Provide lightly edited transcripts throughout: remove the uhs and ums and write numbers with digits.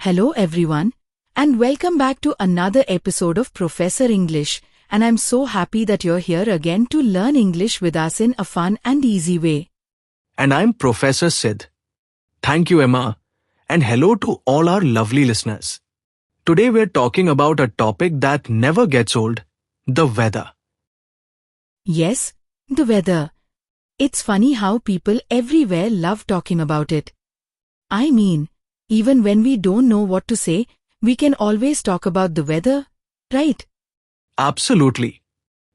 Hello everyone, and welcome back to another episode of Professor English, and I'm so happy that you're here again to learn English with us in a fun and easy way. And I'm Professor Sid. Thank you, Emma, and hello to all our lovely listeners. Today we're talking about a topic that never gets old, the weather. Yes, the weather. It's funny how people everywhere love talking about it. I mean, even when we don't know what to say, we can always talk about the weather, right? Absolutely.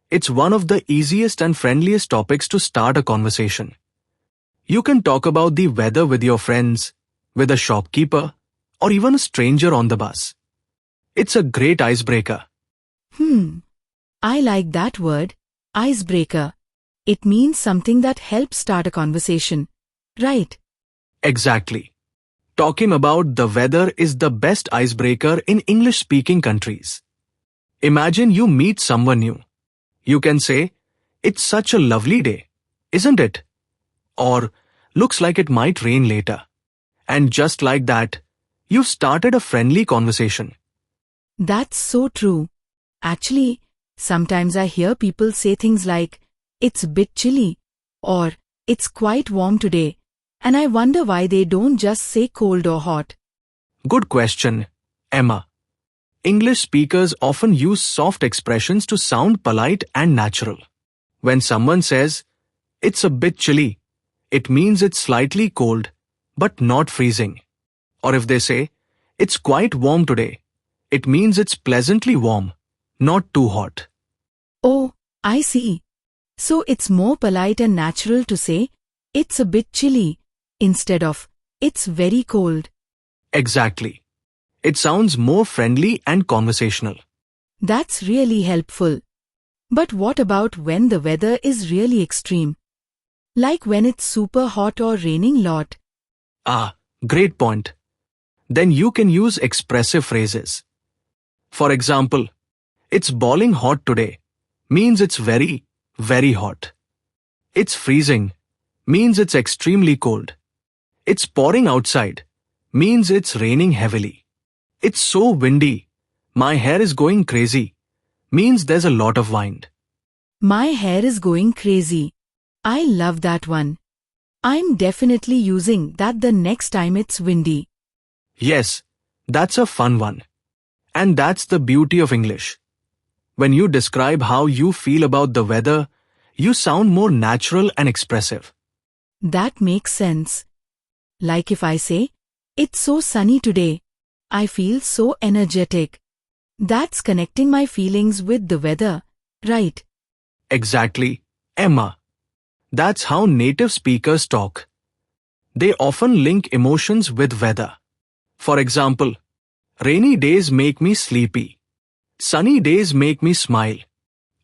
It's one of the easiest and friendliest topics to start a conversation. You can talk about the weather with your friends, with a shopkeeper, or even a stranger on the bus. It's a great icebreaker. I like that word, icebreaker. It means something that helps start a conversation, right? Exactly. Talking about the weather is the best icebreaker in English-speaking countries. Imagine you meet someone new. You can say, "It's such a lovely day, isn't it?" Or, "Looks like it might rain later." And just like that, you've started a friendly conversation. That's so true. Actually, sometimes I hear people say things like, "It's a bit chilly," or "It's quite warm today," and I wonder why they don't just say cold or hot. Good question, Emma. English speakers often use soft expressions to sound polite and natural. When someone says, "It's a bit chilly," it means it's slightly cold, but not freezing. Or if they say, "It's quite warm today," it means it's pleasantly warm, not too hot. Oh, I see. So it's more polite and natural to say, "It's a bit chilly," instead of, "It's very cold." Exactly. It sounds more friendly and conversational. That's really helpful. But what about when the weather is really extreme? Like when it's super hot or raining lot? Great point. Then you can use expressive phrases. For example, "It's boiling hot today" means it's very, very hot. "It's freezing" means it's extremely cold. "It's pouring outside" means it's raining heavily. "It's so windy, my hair is going crazy" means there's a lot of wind. My hair is going crazy. I love that one. I'm definitely using that the next time it's windy. Yes, that's a fun one. And that's the beauty of English. When you describe how you feel about the weather, you sound more natural and expressive. That makes sense. Like if I say, "It's so sunny today," I feel so energetic. That's connecting my feelings with the weather, right? Exactly, Emma. That's how native speakers talk. They often link emotions with weather. For example, "Rainy days make me sleepy. Sunny days make me smile.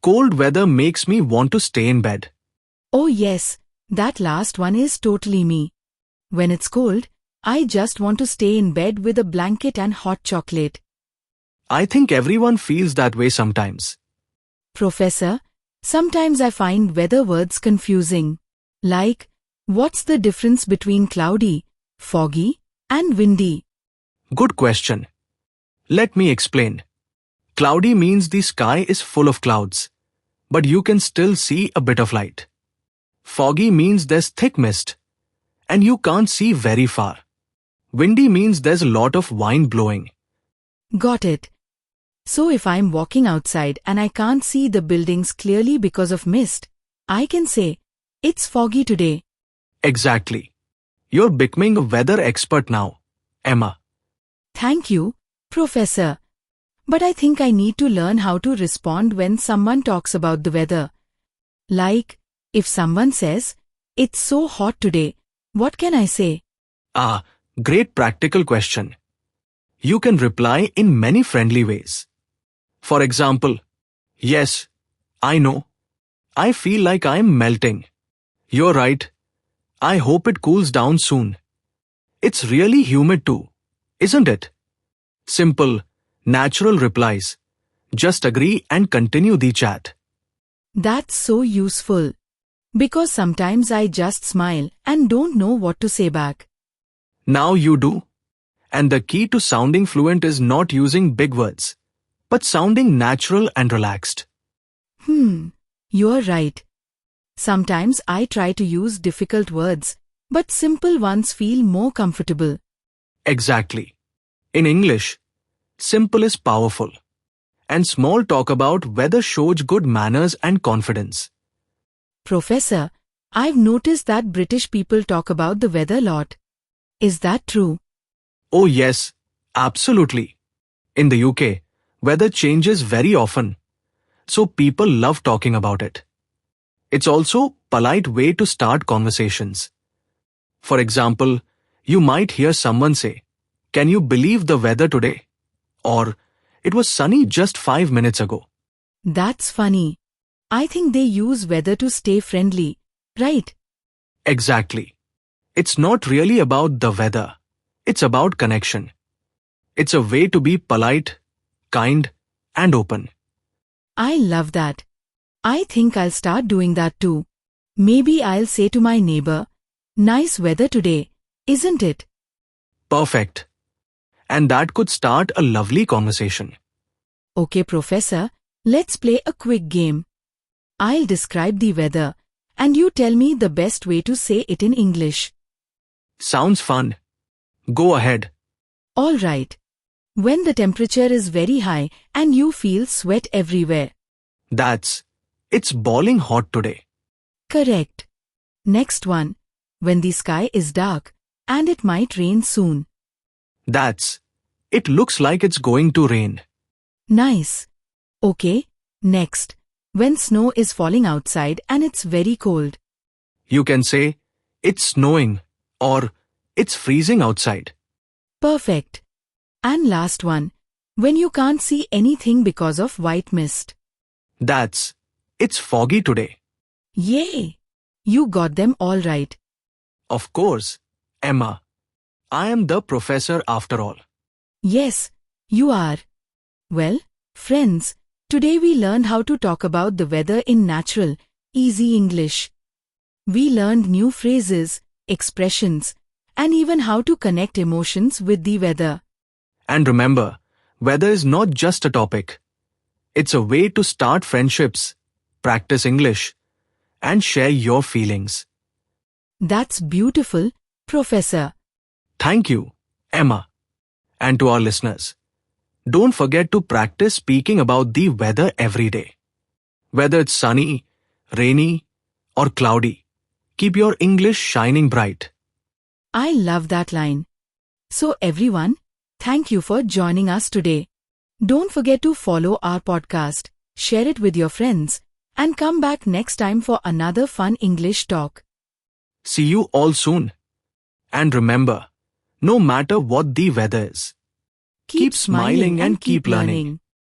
Cold weather makes me want to stay in bed." Oh yes, that last one is totally me. When it's cold, I just want to stay in bed with a blanket and hot chocolate. I think everyone feels that way sometimes. Professor, sometimes I find weather words confusing. Like, what's the difference between cloudy, foggy, and windy? Good question. Let me explain. Cloudy means the sky is full of clouds, but you can still see a bit of light. Foggy means there's thick mist, and you can't see very far. Windy means there's a lot of wind blowing. Got it. So if I'm walking outside and I can't see the buildings clearly because of mist, I can say, "It's foggy today." Exactly. You're becoming a weather expert now, Emma. Thank you, Professor. But I think I need to learn how to respond when someone talks about the weather. Like, if someone says, "It's so hot today," what can I say? Great practical question. You can reply in many friendly ways. For example, "Yes, I know. I feel like I'm melting." "You're right. I hope it cools down soon." "It's really humid too, isn't it?" Simple, natural replies. Just agree and continue the chat. That's so useful. Because sometimes I just smile and don't know what to say back. Now you do. And the key to sounding fluent is not using big words, but sounding natural and relaxed. You're right. Sometimes I try to use difficult words, but simple ones feel more comfortable. Exactly. In English, simple is powerful. And small talk about weather shows good manners and confidence. Professor, I've noticed that British people talk about the weather a lot. Is that true? Oh yes, absolutely. In the UK, weather changes very often, so people love talking about it. It's also a polite way to start conversations. For example, you might hear someone say, "Can you believe the weather today?" Or, "It was sunny just 5 minutes ago." That's funny. I think they use weather to stay friendly, right? Exactly. It's not really about the weather. It's about connection. It's a way to be polite, kind, and open. I love that. I think I'll start doing that too. Maybe I'll say to my neighbor, "Nice weather today, isn't it?" Perfect. And that could start a lovely conversation. Okay, Professor, let's play a quick game. I'll describe the weather, and you tell me the best way to say it in English. Sounds fun. Go ahead. All right. When the temperature is very high and you feel sweat everywhere. It's boiling hot today. Correct. Next one. When the sky is dark and it might rain soon. It looks like it's going to rain. Nice. Okay, next. When snow is falling outside and it's very cold. You can say, "It's snowing," or "It's freezing outside." Perfect. And last one. When you can't see anything because of white mist. It's foggy today. Yay! You got them all right. Of course, Emma. I am the professor after all. Yes, you are. Well, friends, today we learned how to talk about the weather in natural, easy English. We learned new phrases, expressions, and even how to connect emotions with the weather. And remember, weather is not just a topic. It's a way to start friendships, practice English, and share your feelings. That's beautiful, Professor. Thank you, Emma. And to our listeners, don't forget to practice speaking about the weather every day. Whether it's sunny, rainy, or cloudy, keep your English shining bright. I love that line. So everyone, thank you for joining us today. Don't forget to follow our podcast, share it with your friends, and come back next time for another fun English talk. See you all soon. And remember, no matter what the weather is, keep smiling and keep learning.